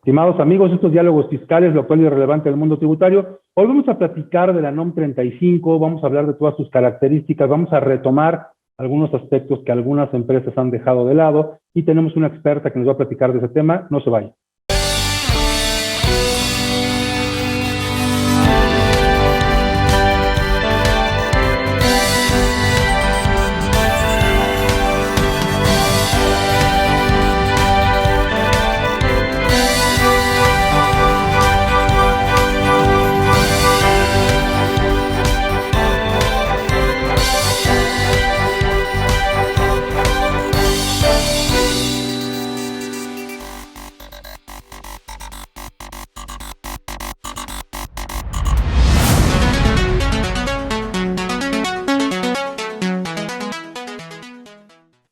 Estimados amigos, estos diálogos fiscales, lo actual y relevante del mundo tributario. Hoy vamos a platicar de la NOM 35, vamos a hablar de todas sus características, vamos a retomar algunos aspectos que algunas empresas han dejado de lado y tenemos una experta que nos va a platicar de ese tema. No se vaya.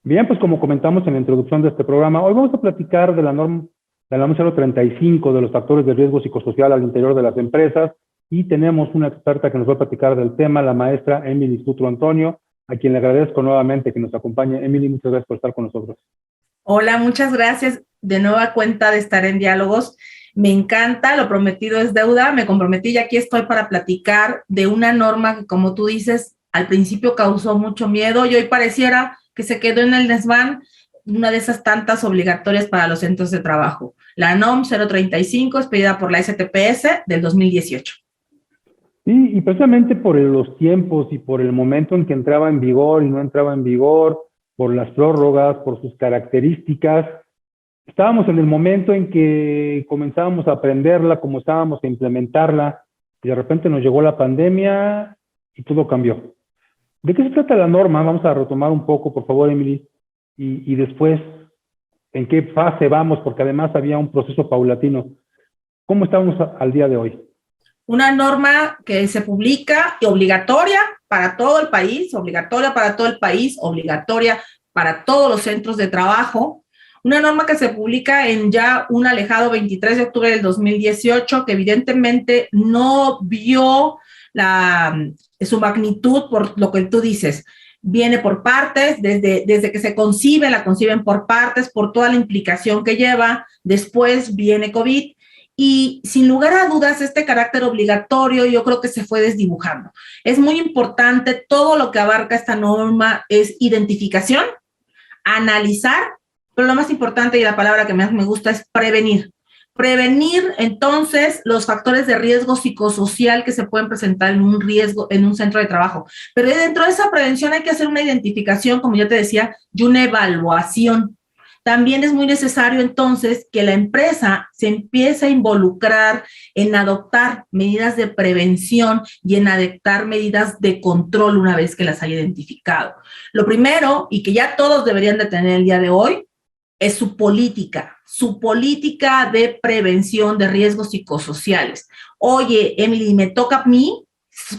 Bien, pues como comentamos en la introducción de este programa, hoy vamos a platicar de la NOM 035, de los factores de riesgo psicosocial al interior de las empresas, y tenemos una experta que nos va a platicar del tema, la maestra Emily Sutro Antonio, a quien le agradezco nuevamente que nos acompañe. Emily, muchas gracias por estar con nosotros. Hola, muchas gracias de nueva cuenta de estar en Diálogos. Me encanta, lo prometido es deuda, me comprometí y aquí estoy para platicar de una norma que, como tú dices, al principio causó mucho miedo y hoy pareciera que se quedó en el desván, una de esas tantas obligatorias para los centros de trabajo. La NOM 035 es pedida por la STPS del 2018. Sí, y precisamente por los tiempos y por el momento en que entraba en vigor y no entraba en vigor, por las prórrogas, por sus características, estábamos en el momento en que comenzábamos a aprenderla, comenzábamos a implementarla, y de repente nos llegó la pandemia y todo cambió. ¿De qué se trata la norma? Vamos a retomar un poco, por favor, Emily, y después, ¿en qué fase vamos? Porque además había un proceso paulatino. ¿Cómo estamos al día de hoy? Una norma que se publica y obligatoria para todo el país, obligatoria para todo el país, obligatoria para todos los centros de trabajo. Una norma que se publica en ya un alejado 23 de octubre del 2018, que evidentemente no vio su magnitud por lo que tú dices. Viene por partes, desde que se concibe, la conciben por partes, por toda la implicación que lleva. Después viene COVID y sin lugar a dudas este carácter obligatorio yo creo que se fue desdibujando. Es muy importante, todo lo que abarca esta norma es identificación, analizar, pero lo más importante y la palabra que más me gusta es prevenir. Prevenir, entonces, los factores de riesgo psicosocial que se pueden presentar en un centro de trabajo. Pero dentro de esa prevención hay que hacer una identificación, como ya te decía, y una evaluación. También es muy necesario, entonces, que la empresa se empiece a involucrar en adoptar medidas de prevención y en adoptar medidas de control una vez que las haya identificado. Lo primero, y que ya todos deberían de tener el día de hoy, es su política de prevención de riesgos psicosociales. Oye, Emily, me toca a mí,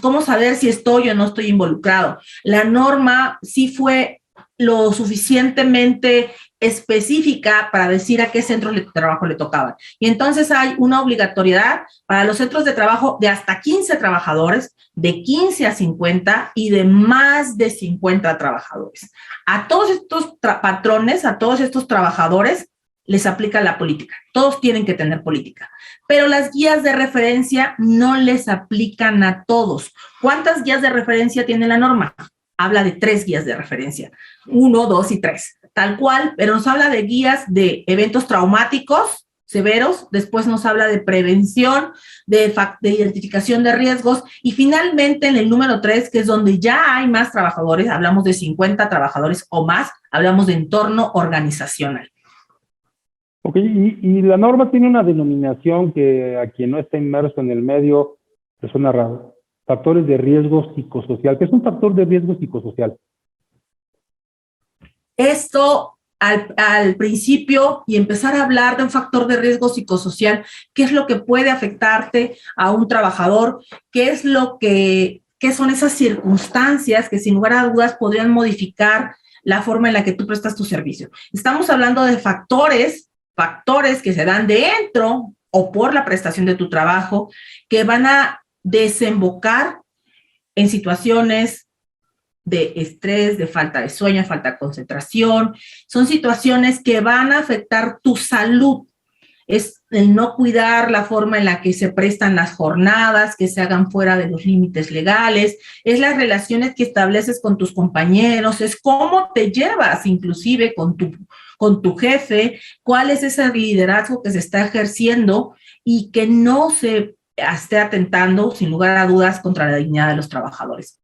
¿cómo saber si estoy o no estoy involucrado? La norma sí fue lo suficientemente específica para decir a qué centros de trabajo le tocaban. Y entonces hay una obligatoriedad para los centros de trabajo de hasta 15 trabajadores, de 15 a 50 y de más de 50 trabajadores. A todos estos patrones, a todos estos trabajadores, les aplica la política. Todos tienen que tener política. Pero las guías de referencia no les aplican a todos. ¿Cuántas guías de referencia tiene la norma? Habla de 3 guías de referencia. 1, 2 y 3. Tal cual, pero nos habla de guías de eventos traumáticos severos, después nos habla de prevención, de identificación de riesgos, y finalmente en el número 3, que es donde ya hay más trabajadores, hablamos de 50 trabajadores o más, hablamos de entorno organizacional. Ok, y la norma tiene una denominación que a quien no está inmerso en el medio le suena raro. Factores de riesgo psicosocial. ¿Qué es un factor de riesgo psicosocial? Esto al principio y empezar a hablar de un factor de riesgo psicosocial, qué es lo que puede afectarte a un trabajador, qué son esas circunstancias que sin lugar a dudas podrían modificar la forma en la que tú prestas tu servicio. Estamos hablando de factores que se dan dentro o por la prestación de tu trabajo que van a desembocar en situaciones de estrés, de falta de sueño, falta de concentración. Son situaciones que van a afectar tu salud. es el no cuidar la forma en la que se prestan las jornadas, que se hagan fuera de los límites legales, es las relaciones que estableces con tus compañeros, es cómo te llevas inclusive con tu jefe, cuál es ese liderazgo que se está ejerciendo y que no se esté atentando, sin lugar a dudas, contra la dignidad de los trabajadores.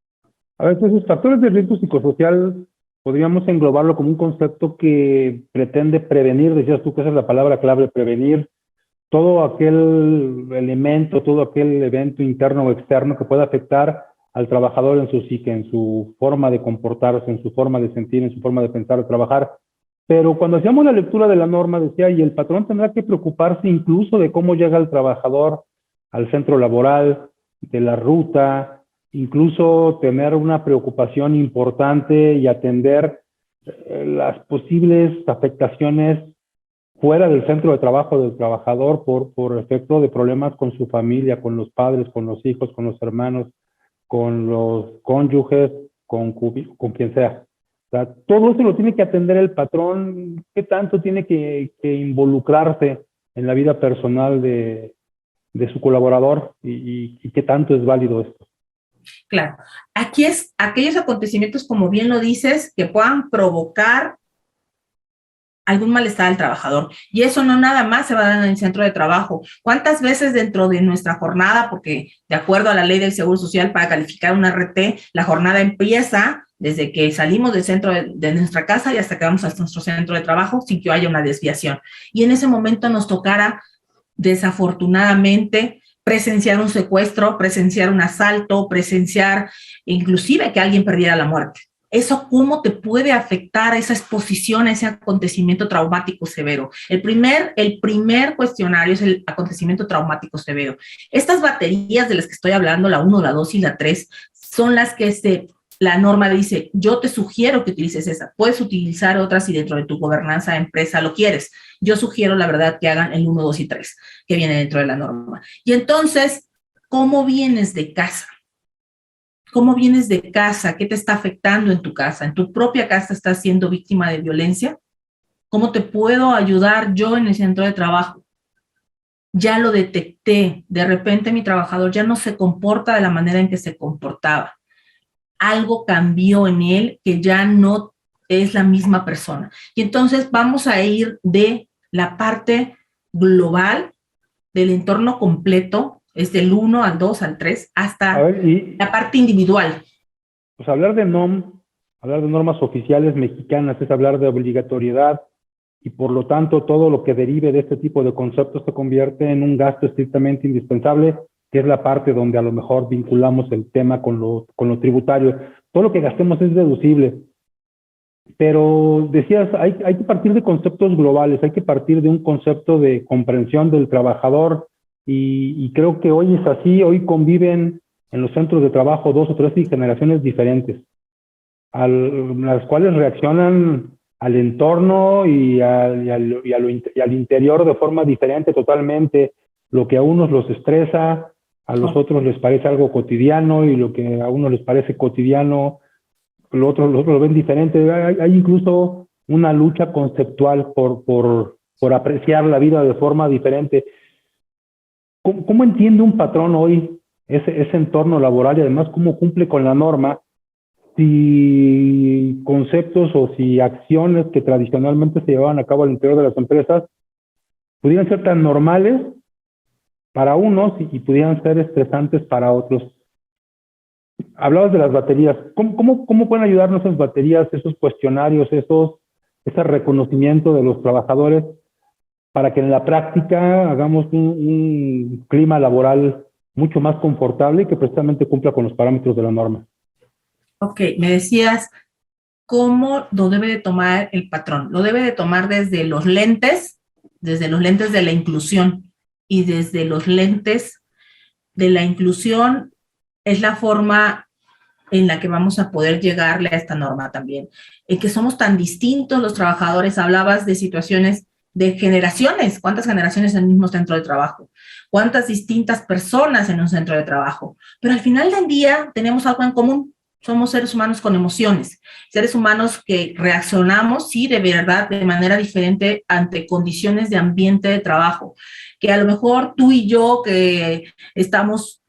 A veces esos factores de riesgo psicosocial podríamos englobarlo como un concepto que pretende prevenir, decías tú que esa es la palabra clave, prevenir todo aquel elemento, todo aquel evento interno o externo que pueda afectar al trabajador en su psique, en su forma de comportarse, en su forma de sentir, en su forma de pensar, de trabajar. Pero cuando hacíamos la lectura de la norma decía, y el patrón tendrá que preocuparse incluso de cómo llega el trabajador al centro laboral, de la ruta, incluso tener una preocupación importante y atender las posibles afectaciones fuera del centro de trabajo del trabajador por efecto de problemas con su familia, con los padres, con los hijos, con los hermanos, con los cónyuges, con quien sea. O sea, todo eso lo tiene que atender el patrón. ¿Qué tanto tiene que involucrarse en la vida personal de su colaborador y qué tanto es válido esto? Claro, aquí es aquellos acontecimientos, como bien lo dices, que puedan provocar algún malestar al trabajador. Y eso no nada más se va a dar en el centro de trabajo. ¿Cuántas veces dentro de nuestra jornada, porque de acuerdo a la ley del Seguro Social, para calificar una RT, la jornada empieza desde que salimos del centro de nuestra casa y hasta que vamos a nuestro centro de trabajo sin que haya una desviación? Y en ese momento nos tocara, desafortunadamente, presenciar un secuestro, presenciar un asalto, presenciar inclusive que alguien perdiera la muerte. ¿Eso cómo te puede afectar esa exposición a ese acontecimiento traumático severo? El primer cuestionario es el acontecimiento traumático severo. Estas baterías de las que estoy hablando, la 1, la 2 y la 3, son las que la norma dice, yo te sugiero que utilices esa. Puedes utilizar otras si dentro de tu gobernanza de empresa lo quieres. Yo sugiero, la verdad, que hagan el 1, 2 y 3, que viene dentro de la norma. Y entonces, ¿cómo vienes de casa? ¿Cómo vienes de casa? ¿Qué te está afectando en tu casa? ¿En tu propia casa estás siendo víctima de violencia? ¿Cómo te puedo ayudar yo en el centro de trabajo? Ya lo detecté. De repente mi trabajador ya no se comporta de la manera en que se comportaba. Algo cambió en él que ya no es la misma persona. Y entonces vamos a ir de la parte global, del entorno completo, es del 1 al 2 al 3, hasta la parte individual. Pues hablar de normas oficiales mexicanas es hablar de obligatoriedad y por lo tanto todo lo que derive de este tipo de conceptos se convierte en un gasto estrictamente indispensable, que es la parte donde a lo mejor vinculamos el tema con lo tributario. Todo lo que gastemos es deducible. Pero decías, hay que partir de conceptos globales, hay que partir de un concepto de comprensión del trabajador y creo que hoy es así, hoy conviven en los centros de trabajo 2 o 3 generaciones diferentes, las cuales reaccionan al entorno y al interior de forma diferente totalmente. Lo que a unos los estresa, a los otros les parece algo cotidiano y lo que a unos les parece cotidiano, los otros lo ven diferente. Hay incluso una lucha conceptual por apreciar la vida de forma diferente. ¿Cómo entiende un patrón hoy ese entorno laboral y además cómo cumple con la norma si conceptos o si acciones que tradicionalmente se llevaban a cabo al interior de las empresas pudieran ser tan normales para unos y pudieran ser estresantes para otros? Hablabas de las baterías. ¿Cómo pueden ayudarnos esas baterías, esos cuestionarios, ese reconocimiento de los trabajadores para que en la práctica hagamos un clima laboral mucho más confortable y que precisamente cumpla con los parámetros de la norma? Ok, me decías, ¿cómo lo debe de tomar el patrón? Lo debe de tomar desde los lentes de la inclusión, y desde los lentes de la inclusión es la forma en la que vamos a poder llegarle a esta norma también. En que somos tan distintos los trabajadores, hablabas de situaciones de generaciones, ¿cuántas generaciones en el mismo centro de trabajo? ¿Cuántas distintas personas en un centro de trabajo? Pero al final del día tenemos algo en común, somos seres humanos con emociones, seres humanos que reaccionamos, sí, de verdad, de manera diferente ante condiciones de ambiente de trabajo, que a lo mejor tú y yo que estamos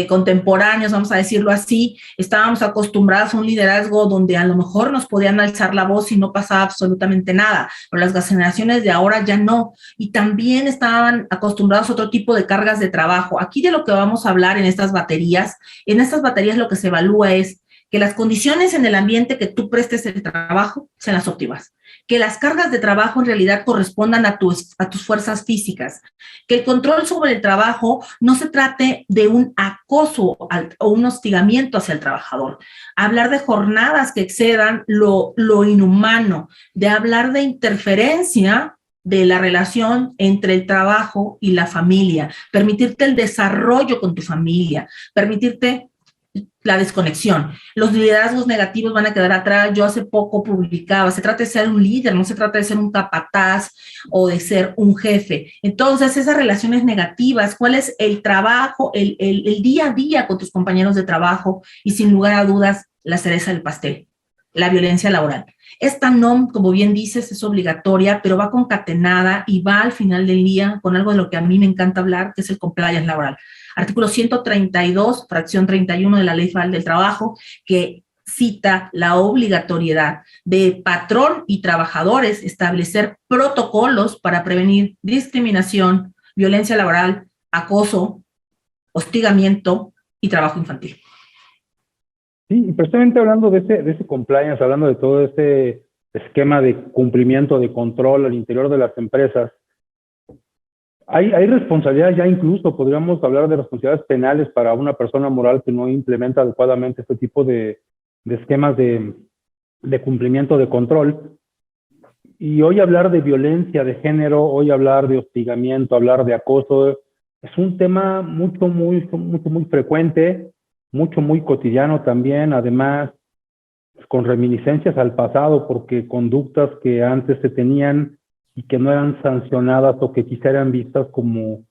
contemporáneos, vamos a decirlo así, estábamos acostumbrados a un liderazgo donde a lo mejor nos podían alzar la voz y no pasaba absolutamente nada, pero las generaciones de ahora ya no, y también estaban acostumbrados a otro tipo de cargas de trabajo. Aquí de lo que vamos a hablar en estas baterías lo que se evalúa es que las condiciones en el ambiente que tú prestes el trabajo sean las óptimas, que las cargas de trabajo en realidad correspondan a tus fuerzas físicas, que el control sobre el trabajo no se trate de un acoso o un hostigamiento hacia el trabajador, hablar de jornadas que excedan lo inhumano, de hablar de interferencia de la relación entre el trabajo y la familia, permitirte el desarrollo con tu familia, permitirte la desconexión. Los liderazgos negativos van a quedar atrás. Yo hace poco publicaba, se trata de ser un líder, no se trata de ser un capataz o de ser un jefe. Entonces, esas relaciones negativas, ¿cuál es el trabajo, el día a día con tus compañeros de trabajo? Y sin lugar a dudas, la cereza del pastel, la violencia laboral. Esta NOM, como bien dices, es obligatoria, pero va concatenada y va al final del día con algo de lo que a mí me encanta hablar, que es el compliance laboral. Artículo 132, fracción 31 de la Ley Federal del Trabajo, que cita la obligatoriedad de patrón y trabajadores establecer protocolos para prevenir discriminación, violencia laboral, acoso, hostigamiento y trabajo infantil. Sí, y precisamente hablando de ese compliance, hablando de todo ese esquema de cumplimiento, de control al interior de las empresas, hay responsabilidades, ya incluso podríamos hablar de responsabilidades penales para una persona moral que no implementa adecuadamente este tipo de esquemas de cumplimiento de control. Y hoy hablar de violencia de género, hoy hablar de hostigamiento, hablar de acoso, es un tema muy frecuente, muy cotidiano también, además con reminiscencias al pasado, porque conductas que antes se tenían y que no eran sancionadas o que quizá eran vistas como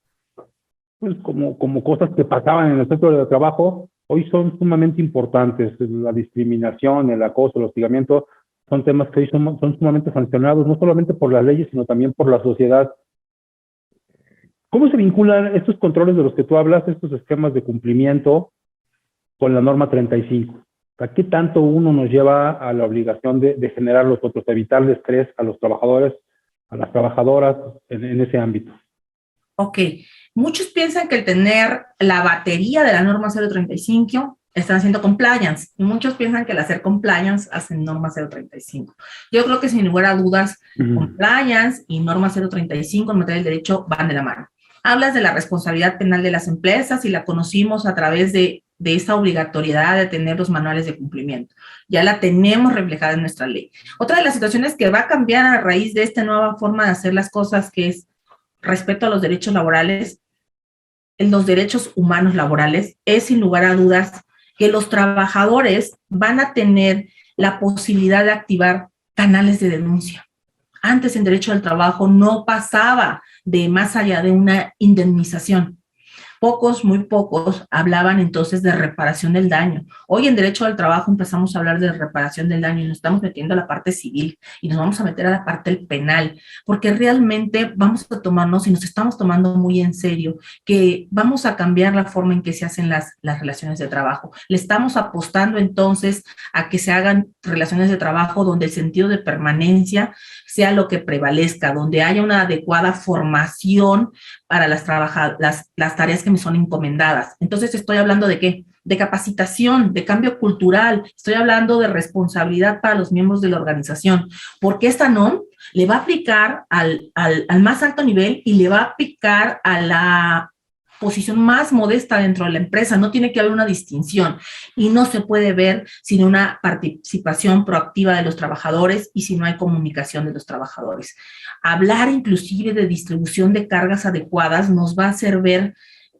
cosas que pasaban en el centro de trabajo, hoy son sumamente importantes. La discriminación, el acoso, el hostigamiento, son temas que hoy son sumamente sancionados, no solamente por las leyes, sino también por la sociedad. ¿Cómo se vinculan estos controles de los que tú hablas, estos esquemas de cumplimiento, con la norma 35? ¿A qué tanto uno nos lleva a la obligación de generar los otros, de evitarle estrés a los trabajadores, a las trabajadoras en ese ámbito? Ok, muchos piensan que el tener la batería de la norma 035 están haciendo compliance, y muchos piensan que el hacer compliance hacen norma 035. Yo creo que sin lugar a dudas, compliance y norma 035 en materia del derecho van de la mano. Hablas de la responsabilidad penal de las empresas y la conocimos a través de esa obligatoriedad de tener los manuales de cumplimiento. Ya la tenemos reflejada en nuestra ley. Otra de las situaciones que va a cambiar a raíz de esta nueva forma de hacer las cosas, que es respecto a los derechos laborales, en los derechos humanos laborales, es sin lugar a dudas que los trabajadores van a tener la posibilidad de activar canales de denuncia. Antes en derecho del trabajo no pasaba de más allá de una indemnización. Muy pocos hablaban entonces de reparación del daño. Hoy en derecho del trabajo empezamos a hablar de reparación del daño y nos estamos metiendo a la parte civil y nos vamos a meter a la parte penal, porque realmente vamos a tomarnos y nos estamos tomando muy en serio que vamos a cambiar la forma en que se hacen las relaciones de trabajo. Le estamos apostando entonces a que se hagan relaciones de trabajo donde el sentido de permanencia sea lo que prevalezca, donde haya una adecuada formación para las tareas que me son encomendadas. Entonces, estoy hablando ¿de qué? De capacitación, de cambio cultural, estoy hablando de responsabilidad para los miembros de la organización, porque esta NOM le va a aplicar al más alto nivel y le va a aplicar a la posición más modesta dentro de la empresa. No tiene que haber una distinción y no se puede ver sin una participación proactiva de los trabajadores y si no hay comunicación de los trabajadores. Hablar inclusive de distribución de cargas adecuadas nos va a hacer ver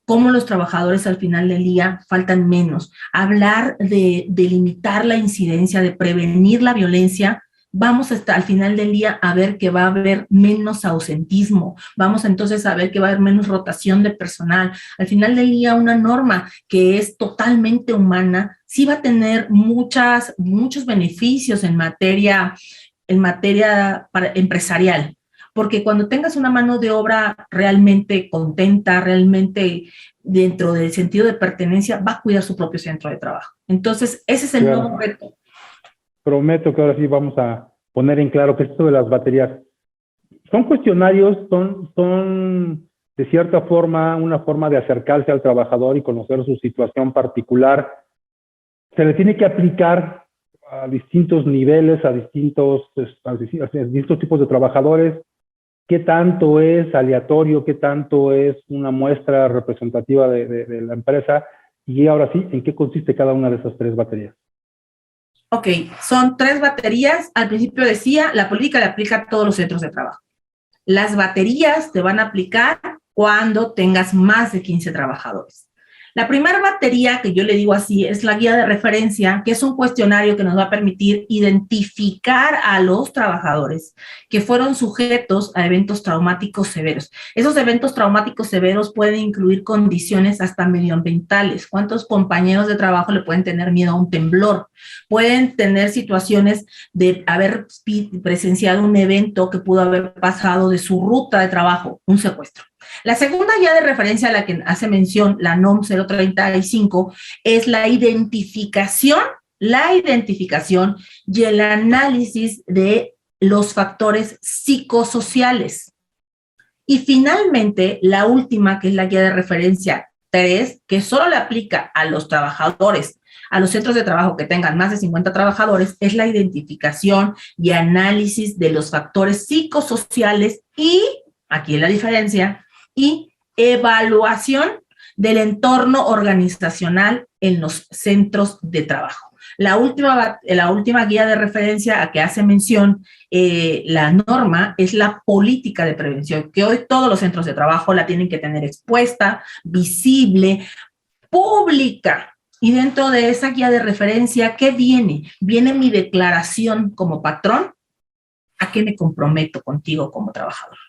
cómo los trabajadores al final del día faltan menos. Hablar de limitar la incidencia, de prevenir la violencia, vamos hasta al final del día a ver que va a haber menos ausentismo, vamos entonces a ver que va a haber menos rotación de personal. Al final del día, una norma que es totalmente humana sí va a tener muchos beneficios en materia empresarial, porque cuando tengas una mano de obra realmente contenta, realmente dentro del sentido de pertenencia, va a cuidar su propio centro de trabajo. Entonces, ese es el nuevo reto. Prometo que ahora sí vamos a poner en claro que esto de las baterías son cuestionarios, son de cierta forma una forma de acercarse al trabajador y conocer su situación particular. Se le tiene que aplicar a distintos niveles, a distintos tipos de trabajadores. ¿Qué tanto es aleatorio? ¿Qué tanto es una muestra representativa de la empresa? Y ahora sí, ¿en qué consiste cada una de esas 3 baterías? Ok, son 3 baterías. Al principio decía, la política le aplica a todos los centros de trabajo. Las baterías te van a aplicar cuando tengas más de 15 trabajadores. La primera batería, que yo le digo así, es la guía de referencia, que es un cuestionario que nos va a permitir identificar a los trabajadores que fueron sujetos a eventos traumáticos severos. Esos eventos traumáticos severos pueden incluir condiciones hasta medioambientales. ¿Cuántos compañeros de trabajo le pueden tener miedo a un temblor? Pueden tener situaciones de haber presenciado un evento que pudo haber pasado de su ruta de trabajo, un secuestro. La segunda guía de referencia a la que hace mención la NOM 035 es la identificación y el análisis de los factores psicosociales. Y finalmente, la última, que es la guía de referencia 3, que solo le aplica a los trabajadores, a los centros de trabajo que tengan más de 50 trabajadores, es la identificación y análisis de los factores psicosociales y, aquí es la diferencia, y evaluación del entorno organizacional en los centros de trabajo. La última guía de referencia a que hace mención la norma es la política de prevención, que hoy todos los centros de trabajo la tienen que tener expuesta, visible, pública. Y dentro de esa guía de referencia, ¿qué viene? Viene mi declaración como patrón. ¿A qué me comprometo contigo como trabajador?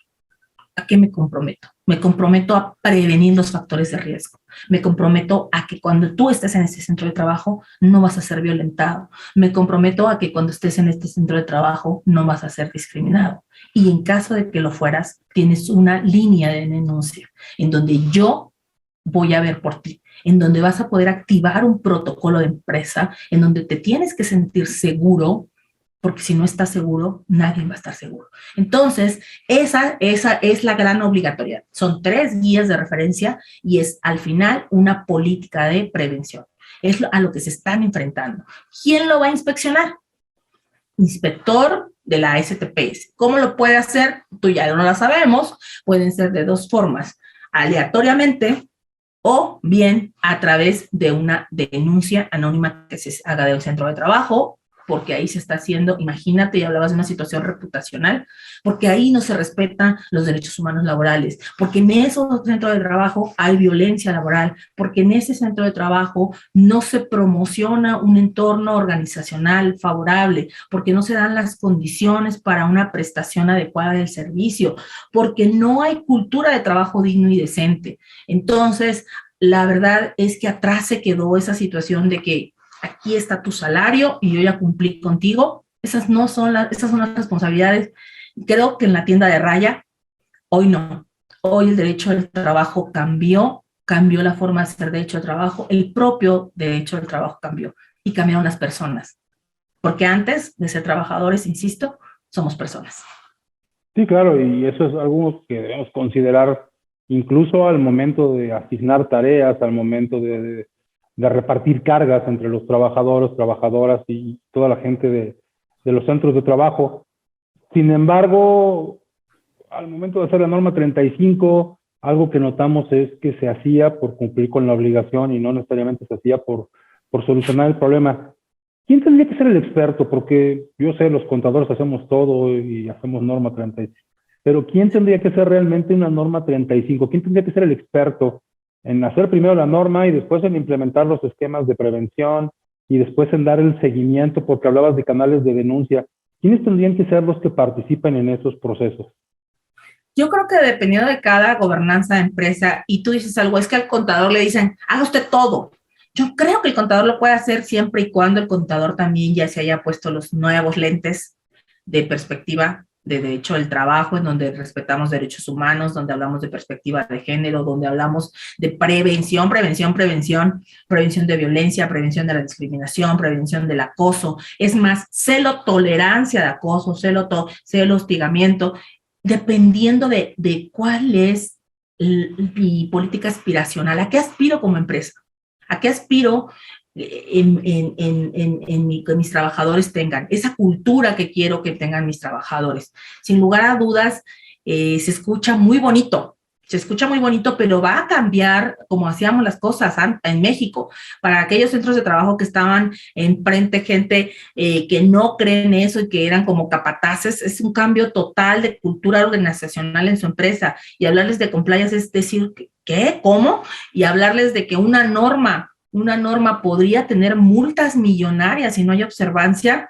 ¿A qué me comprometo? Me comprometo a prevenir los factores de riesgo. Me comprometo a que cuando tú estés en este centro de trabajo no vas a ser violentado. Me comprometo a que cuando estés en este centro de trabajo no vas a ser discriminado. Y en caso de que lo fueras, tienes una línea de denuncia en donde yo voy a ver por ti, en donde vas a poder activar un protocolo de empresa, en donde te tienes que sentir seguro, porque si no estás seguro, nadie va a estar seguro. Entonces, esa es la gran obligatoriedad. Son 3 guías de referencia y es al final una política de prevención. Es a lo que se están enfrentando. ¿Quién lo va a inspeccionar? Inspector de la STPS. ¿Cómo lo puede hacer? Tú ya no lo sabemos. Pueden ser de 2 formas. Aleatoriamente o bien a través de una denuncia anónima que se haga del centro de trabajo, porque ahí se está haciendo, imagínate, y hablabas de una situación reputacional, porque ahí no se respetan los derechos humanos laborales, porque en ese centro de trabajo hay violencia laboral, porque en ese centro de trabajo no se promociona un entorno organizacional favorable, porque no se dan las condiciones para una prestación adecuada del servicio, porque no hay cultura de trabajo digno y decente. Entonces, la verdad es que atrás se quedó esa situación de que aquí está tu salario y yo ya cumplí contigo. Esas son las responsabilidades. Creo que en la tienda de raya, hoy no. Hoy el derecho al trabajo cambió la forma de hacer derecho al trabajo, el propio derecho al trabajo cambió y cambiaron las personas. Porque antes de ser trabajadores, insisto, somos personas. Sí, claro, y eso es algo que debemos considerar incluso al momento de asignar tareas, al momento de repartir cargas entre los trabajadores, trabajadoras y toda la gente de los centros de trabajo. Sin embargo, al momento de hacer la norma 35, algo que notamos es que se hacía por cumplir con la obligación y no necesariamente se hacía por solucionar el problema. ¿Quién tendría que ser el experto? Porque yo sé, los contadores hacemos todo y hacemos norma 35. Pero ¿quién tendría que ser realmente una norma 35? ¿Quién tendría que ser el experto en hacer primero la norma y después en implementar los esquemas de prevención y después en dar el seguimiento? Porque hablabas de canales de denuncia. ¿quiénes tendrían que ser los que participen en esos procesos? Yo creo que dependiendo de cada gobernanza de empresa, y tú dices algo, es que al contador le dicen, haga usted todo. Yo creo que el contador lo puede hacer siempre y cuando el contador también ya se haya puesto los nuevos lentes de perspectiva de derecho del trabajo, en donde respetamos derechos humanos, donde hablamos de perspectiva de género, donde hablamos de prevención de violencia, prevención de la discriminación, prevención del acoso. Es más, celo tolerancia de acoso, celo hostigamiento, dependiendo de cuál es mi política aspiracional, a qué aspiro como empresa, a qué aspiro que mis trabajadores tengan, esa cultura que quiero que tengan mis trabajadores. Sin lugar a dudas, se escucha muy bonito, pero va a cambiar como hacíamos las cosas en México. Para aquellos centros de trabajo que estaban enfrente, gente que no creen eso y que eran como capataces, es un cambio total de cultura organizacional en su empresa. Y hablarles de compliance es decir, ¿qué? ¿Cómo? Y hablarles de que una norma podría tener multas millonarias si no hay observancia,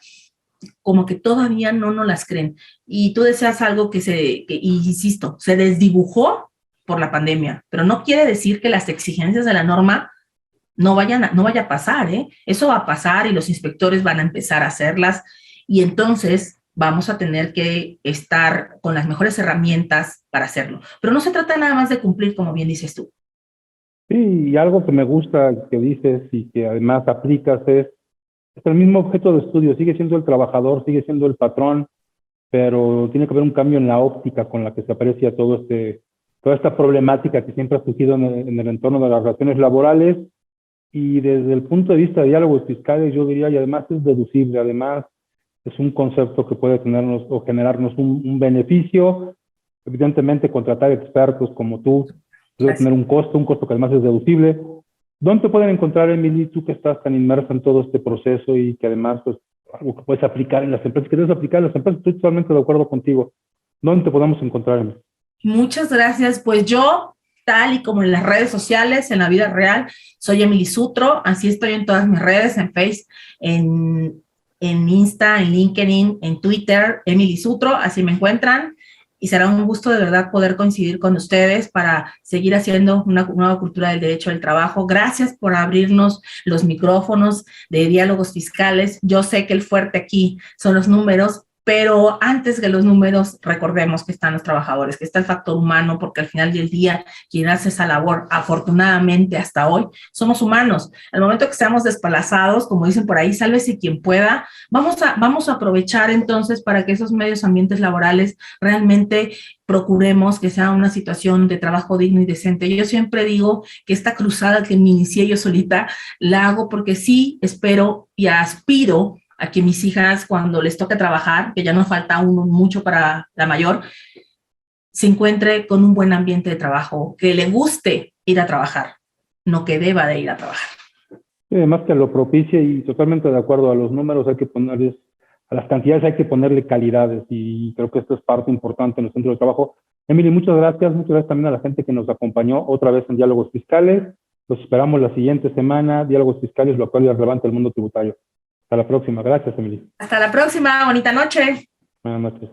como que todavía no nos las creen. Y tú decías algo insisto, se desdibujó por la pandemia, pero no quiere decir que las exigencias de la norma no vaya a pasar, ¿eh? Eso va a pasar y los inspectores van a empezar a hacerlas y entonces vamos a tener que estar con las mejores herramientas para hacerlo. Pero no se trata nada más de cumplir, como bien dices tú. Sí, y algo que me gusta que dices y que además aplicas es el mismo objeto de estudio, sigue siendo el trabajador, sigue siendo el patrón, pero tiene que haber un cambio en la óptica con la que se aprecia toda esta problemática que siempre ha surgido en el entorno de las relaciones laborales, y desde el punto de vista de diálogos fiscales yo diría, y además es deducible, además es un concepto que puede tenernos o generarnos un beneficio. Evidentemente contratar expertos como tú debe tener un costo que además es deducible. ¿Dónde te pueden encontrar, Emily, tú que estás tan inmersa en todo este proceso y que además pues algo que puedes aplicar en las empresas, que debes aplicar en las empresas? Estoy totalmente de acuerdo contigo. ¿Dónde te podemos encontrar, Emily? Muchas gracias. Pues yo, tal y como en las redes sociales, en la vida real, soy Emily Sutro, así estoy en todas mis redes, en Facebook, en Insta, en LinkedIn, en Twitter, Emily Sutro, así me encuentran. Y será un gusto de verdad poder coincidir con ustedes para seguir haciendo una nueva cultura del derecho del trabajo. Gracias por abrirnos los micrófonos de diálogos fiscales. Yo sé que el fuerte aquí son los números, pero antes que los números, recordemos que están los trabajadores, que está el factor humano, porque al final del día, quien hace esa labor, afortunadamente hasta hoy, somos humanos. Al momento que seamos desplazados, como dicen por ahí, sálvese quien pueda, vamos a aprovechar entonces para que esos medios ambientes laborales realmente procuremos que sea una situación de trabajo digno y decente. Yo siempre digo que esta cruzada que me inicié yo solita, la hago porque sí espero y aspiro a que mis hijas, cuando les toque trabajar, que ya no falta mucho para la mayor, se encuentre con un buen ambiente de trabajo, que le guste ir a trabajar, no que deba de ir a trabajar. Sí, además que lo propicie, y totalmente de acuerdo, a los números hay que ponerles, a las cantidades hay que ponerle calidades, y creo que esto es parte importante en el centro de trabajo. Emily, muchas gracias también a la gente que nos acompañó otra vez en Diálogos Fiscales. Los esperamos la siguiente semana, Diálogos Fiscales, lo actual y relevante del mundo tributario. Hasta la próxima. Gracias, Emily. Hasta la próxima. Bonita noche. Buenas noches.